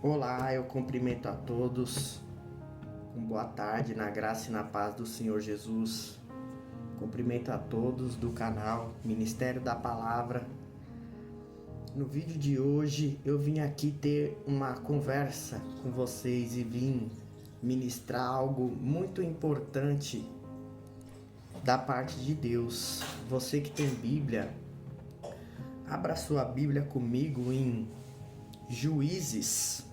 Olá, eu cumprimento a todos com boa tarde, na graça e na paz do Senhor Jesus. Cumprimento a todos do canal Ministério da Palavra. No vídeo de hoje eu vim aqui ter uma conversa com vocês e vim ministrar algo muito importante da parte de Deus. Você que tem Bíblia, abra sua Bíblia comigo em Juízes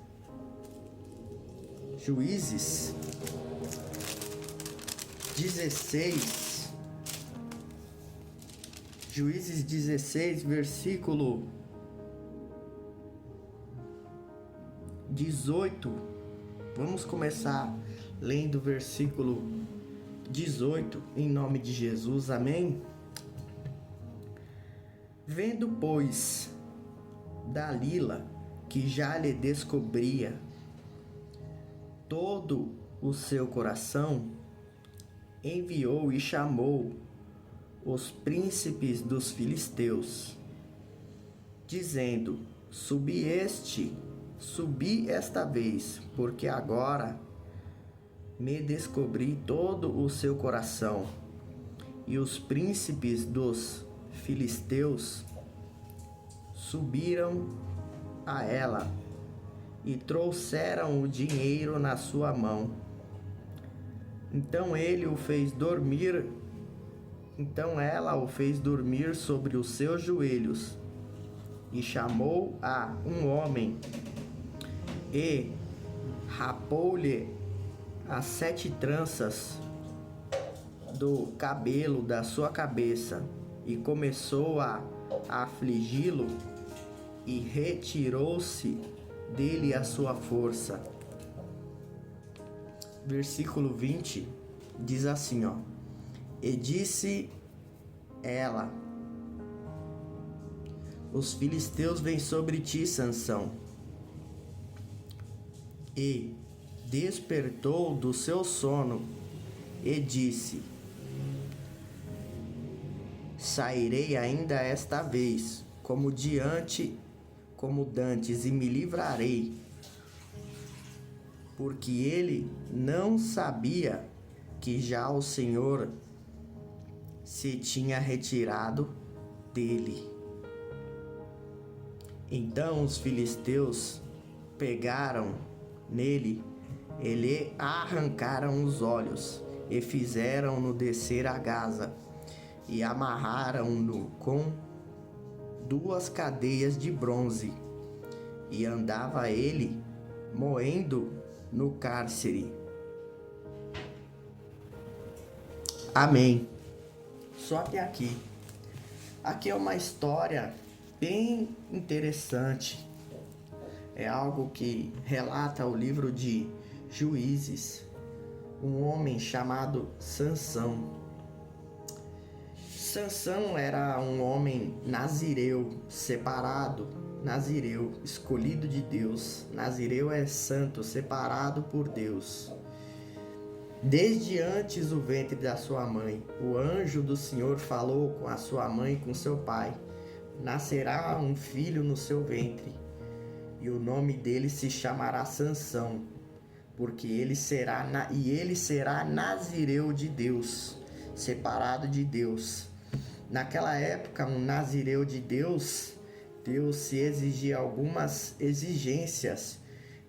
16, Juízes 16, versículo 18. Vamos começar lendo o versículo 18, em nome de Jesus, amém? Vendo, pois, Dalila, que já lhe descobria todo o seu coração, enviou e chamou os príncipes dos filisteus, dizendo: Subi esta vez, porque agora me descobri todo o seu coração. E os príncipes dos filisteus subiram a ela e trouxeram o dinheiro na sua mão. Então ela o fez dormir sobre os seus joelhos e chamou a um homem e rapou-lhe as 7 tranças do cabelo da sua cabeça e começou a afligi-lo e retirou-se dele a sua força. Versículo 20 diz assim, E disse ela: Os filisteus vêm sobre ti, Sansão. E despertou do seu sono e disse: Sairei ainda esta vez, como dantes, e me livrarei. Porque ele não sabia que já o Senhor se tinha retirado dele. Então os filisteus pegaram nele e lhe arrancaram os olhos e fizeram-no descer a Gaza e amarraram-no com 2 cadeias de bronze, e andava ele moendo no cárcere. Amém. Só até aqui. Aqui é uma história bem interessante. É algo que relata o livro de Juízes. Um homem chamado Sansão. Sansão era um homem nazireu, separado, nazireu, escolhido de Deus. Nazireu é santo, separado por Deus. Desde antes do ventre da sua mãe, o anjo do Senhor falou com a sua mãe e com seu pai: Nascerá um filho no seu ventre, e o nome dele se chamará Sansão, porque ele será nazireu de Deus, separado de Deus. Naquela época, um nazireu de Deus se exigia algumas exigências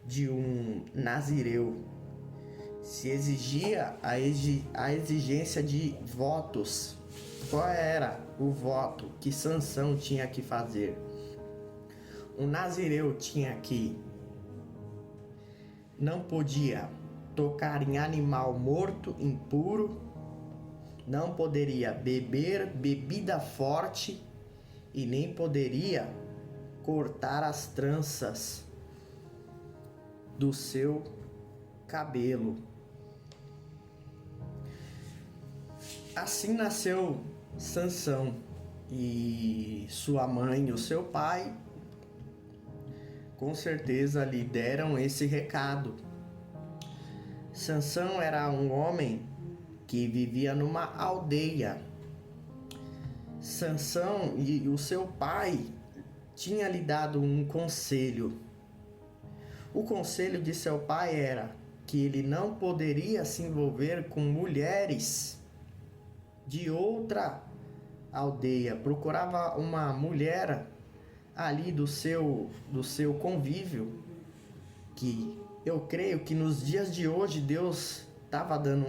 de um nazireu. Se exigia a exigência de votos. Qual era o voto que Sansão tinha que fazer? Um nazireu tinha que não podia tocar em animal morto, impuro, não poderia beber bebida forte e nem poderia cortar as tranças do seu cabelo. Assim nasceu Sansão, e sua mãe e o seu pai com certeza lhe deram esse recado. Sansão era um homem que vivia numa aldeia. Sansão e o seu pai tinha lhe dado um conselho. O conselho de seu pai era que ele não poderia se envolver com mulheres de outra aldeia. Procurava uma mulher ali do seu convívio, que eu creio que nos dias de hoje Deus estava dando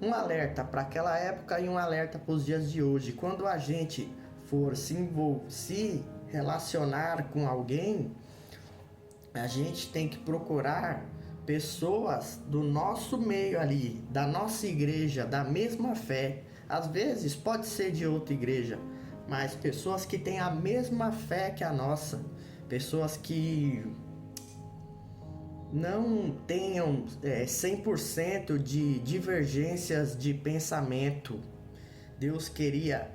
um alerta para aquela época e um alerta para os dias de hoje. Quando a gente for se relacionar com alguém, a gente tem que procurar pessoas do nosso meio ali, da nossa igreja, da mesma fé. Às vezes pode ser de outra igreja, mas pessoas que têm a mesma fé que a nossa, pessoas que não tenham 100% de divergências de pensamento. Deus queria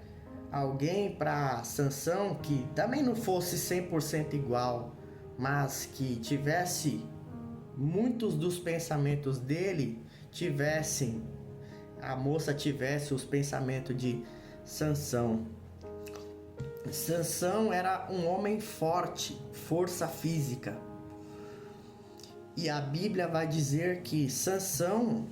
alguém para Sansão que também não fosse 100% igual, mas que tivesse muitos dos pensamentos dele, a moça tivesse os pensamentos de Sansão. Sansão era um homem forte, força física. E a Bíblia vai dizer que Sansão,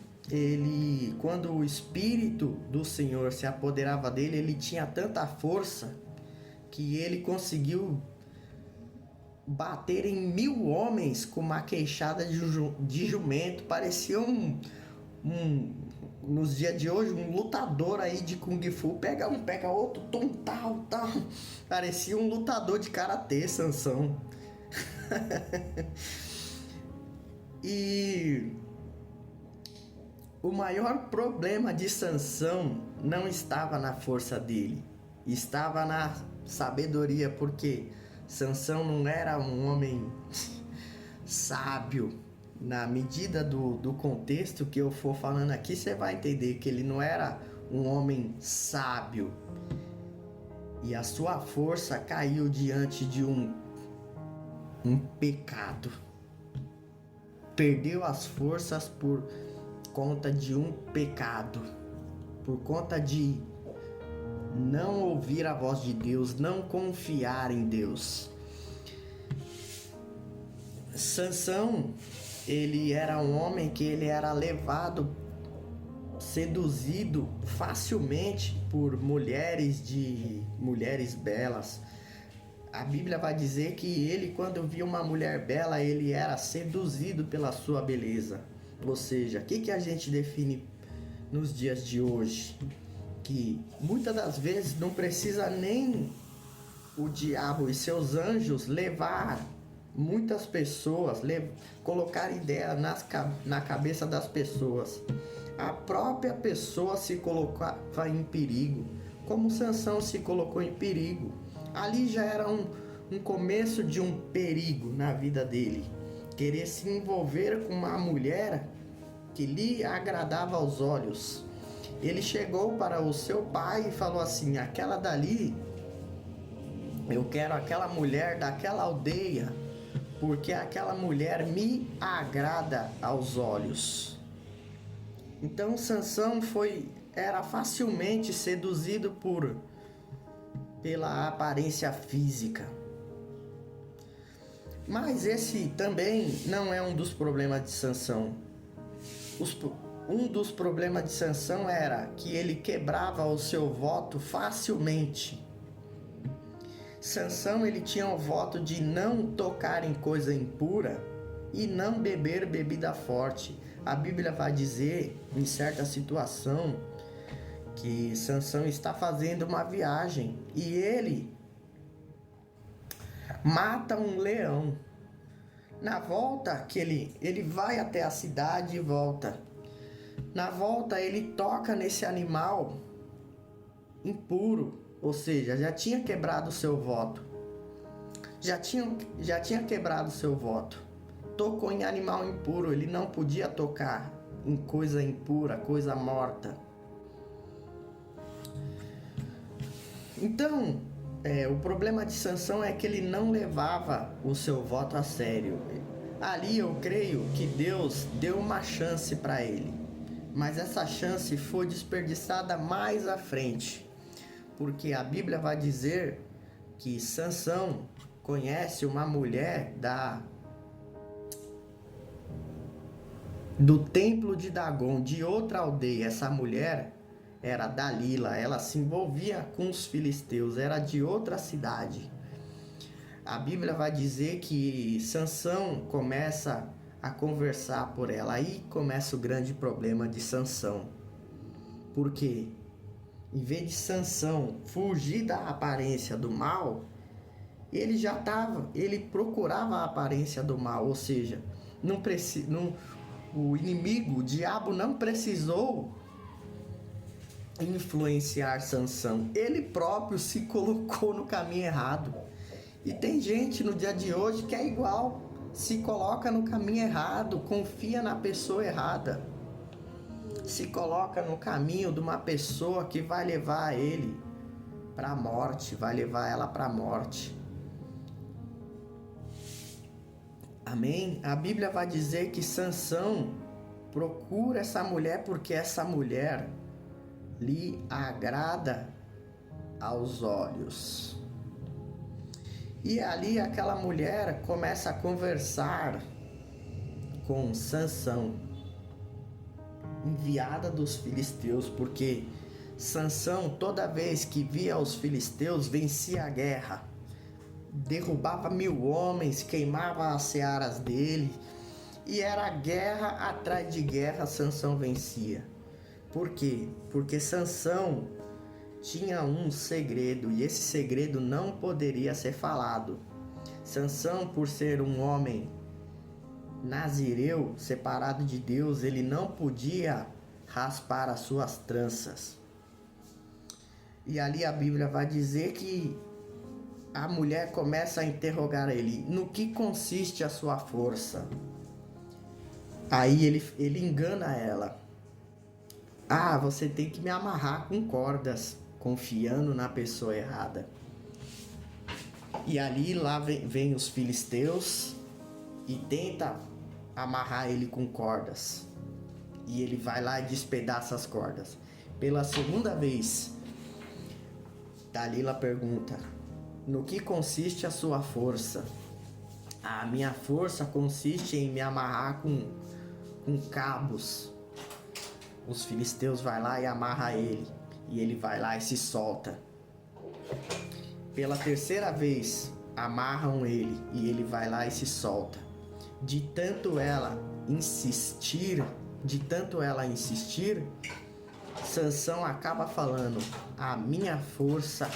quando o Espírito do Senhor se apoderava dele, ele tinha tanta força que ele conseguiu bater em 1000 homens com uma queixada de jumento. Parecia nos dias de hoje, um lutador aí de Kung Fu. Pega um, pega outro, tal. Parecia um lutador de karatê, Sansão. E o maior problema de Sansão não estava na força dele, estava na sabedoria, porque Sansão não era um homem sábio. Na medida do contexto que eu for falando aqui, você vai entender que ele não era um homem sábio. E a sua força caiu diante de um pecado. Perdeu as forças por conta de um pecado, por conta de não ouvir a voz de Deus, não confiar em Deus. Sansão, ele era um homem que ele era seduzido facilmente por mulheres belas. A Bíblia vai dizer que ele, quando via uma mulher bela, ele era seduzido pela sua beleza. Ou seja, o que a gente define nos dias de hoje? Que muitas das vezes não precisa nem o diabo e seus anjos levar muitas pessoas, colocar ideia na cabeça das pessoas. A própria pessoa se colocava em perigo, como Sansão se colocou em perigo. Ali já era um começo de um perigo na vida dele. Querer se envolver com uma mulher que lhe agradava aos olhos. Ele chegou para o seu pai e falou assim: aquela dali, eu quero aquela mulher daquela aldeia, porque aquela mulher me agrada aos olhos. Então Sansão era facilmente seduzido pela aparência física. Mas esse também não é um dos problemas de Sansão. Um dos problemas de Sansão era que ele quebrava o seu voto facilmente. Sansão, ele tinha o voto de não tocar em coisa impura e não beber bebida forte. A Bíblia vai dizer, em certa situação, que Sansão está fazendo uma viagem e ele mata um leão. Na volta que ele vai até a cidade e volta. Na volta ele toca nesse animal impuro, ou seja, já tinha quebrado o seu voto. Já tinha quebrado o seu voto. Tocou em animal impuro, ele não podia tocar em coisa impura, coisa morta. Então, o problema de Sansão é que ele não levava o seu voto a sério. Ali eu creio que Deus deu uma chance para ele, mas essa chance foi desperdiçada mais à frente, porque a Bíblia vai dizer que Sansão conhece uma mulher do templo de Dagon, de outra aldeia. Essa mulher era Dalila, ela se envolvia com os filisteus, era de outra cidade. A Bíblia vai dizer que Sansão começa a conversar por ela. Aí começa o grande problema de Sansão. Por quê? Em vez de Sansão fugir da aparência do mal, ele procurava a aparência do mal, ou seja, o inimigo, o diabo não precisou influenciar Sansão, ele próprio se colocou no caminho errado. E tem gente no dia de hoje que é igual, se coloca no caminho errado, confia na pessoa errada, se coloca no caminho de uma pessoa que vai levar ele para a morte, vai levar ela para a morte. Amém? A Bíblia vai dizer que Sansão procura essa mulher porque essa mulher lhe agrada aos olhos. E ali aquela mulher começa a conversar com Sansão, enviada dos filisteus, porque Sansão, toda vez que via os filisteus, vencia a guerra, derrubava 1000 homens, queimava as searas dele, e era guerra atrás de guerra. Sansão vencia. Por quê? Porque Sansão tinha um segredo, e esse segredo não poderia ser falado. Sansão, por ser um homem nazireu, separado de Deus, ele não podia raspar as suas tranças. E ali a Bíblia vai dizer que a mulher começa a interrogar ele: no que consiste a sua força? Aí ele engana ela: ah, você tem que me amarrar com cordas, confiando na pessoa errada. E ali lá vem os filisteus e tenta amarrar ele com cordas. E ele vai lá e despedaça as cordas. Pela segunda vez, Dalila pergunta: no que consiste a sua força? A minha força consiste em me amarrar com cabos. Os filisteus vai lá e amarra ele, e ele vai lá e se solta. Pela terceira vez, amarram ele, e ele vai lá e se solta. De tanto ela insistir, Sansão acaba falando: a minha força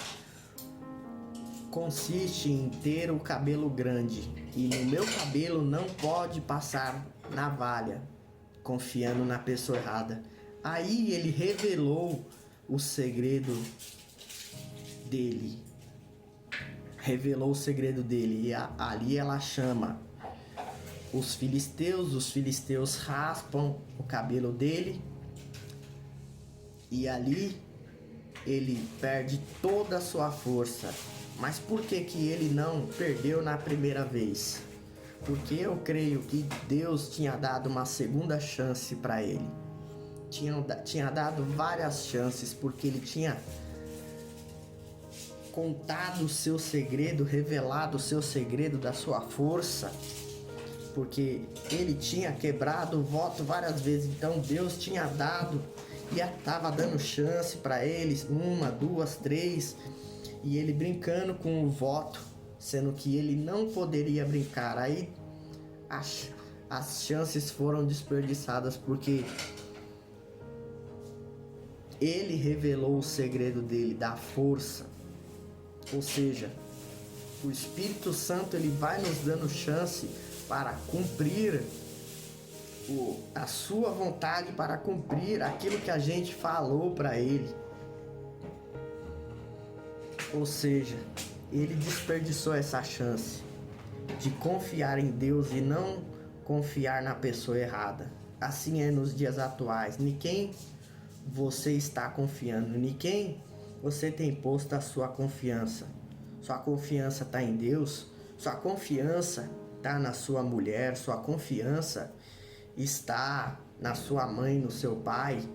consiste em ter o cabelo grande, e no meu cabelo não pode passar navalha, confiando na pessoa errada. Aí ele revelou o segredo dele. E ali ela chama os filisteus raspam o cabelo dele. E ali ele perde toda a sua força. Mas por que ele não perdeu na primeira vez? Porque eu creio que Deus tinha dado uma segunda chance para ele. Tinha dado várias chances, porque ele tinha contado o seu segredo, revelado o seu segredo da sua força, porque ele tinha quebrado o voto várias vezes. Então Deus tinha dado e estava dando chance para eles, 1, 2, 3, e ele brincando com o voto, sendo que ele não poderia brincar. Aí as chances foram desperdiçadas, porque ele revelou o segredo dele, da força. Ou seja, o Espírito Santo ele vai nos dando chance para cumprir a sua vontade, para cumprir aquilo que a gente falou para ele. Ou seja, ele desperdiçou essa chance de confiar em Deus e não confiar na pessoa errada. Assim é nos dias atuais. Em quem você está confiando? Em quem você tem posto a sua confiança? Sua confiança está em Deus? Sua confiança está na sua mulher? Sua confiança está na sua mãe, no seu pai?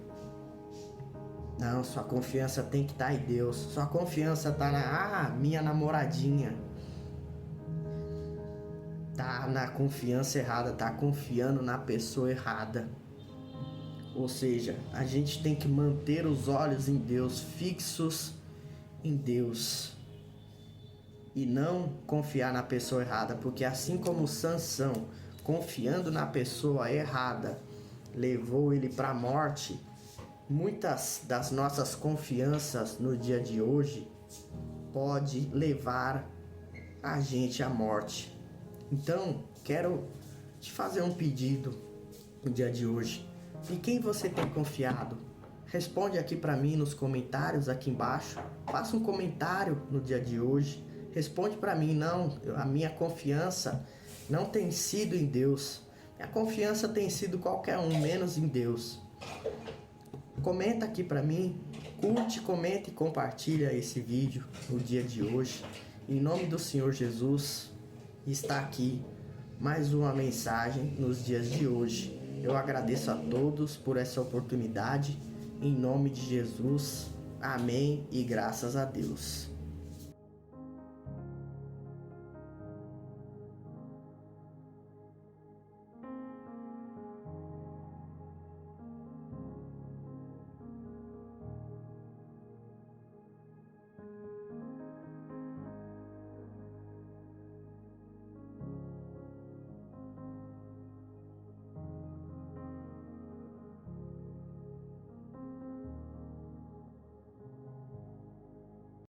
Não, sua confiança tem que estar em Deus. Sua confiança está na minha namoradinha. tá na confiança errada, tá confiando na pessoa errada. Ou seja, a gente tem que manter os olhos em Deus, fixos em Deus, e não confiar na pessoa errada, porque assim como Sansão, confiando na pessoa errada, levou ele para a morte, muitas das nossas confianças no dia de hoje pode levar a gente à morte. Então, quero te fazer um pedido no dia de hoje. Em quem você tem confiado? Responde aqui para mim nos comentários aqui embaixo. Faça um comentário no dia de hoje. Responde para mim, não, a minha confiança não tem sido em Deus. Minha confiança tem sido qualquer um, menos em Deus. Comenta aqui para mim, curte, comenta e compartilha esse vídeo no dia de hoje. Em nome do Senhor Jesus, está aqui mais uma mensagem nos dias de hoje. Eu agradeço a todos por essa oportunidade. Em nome de Jesus, amém e graças a Deus.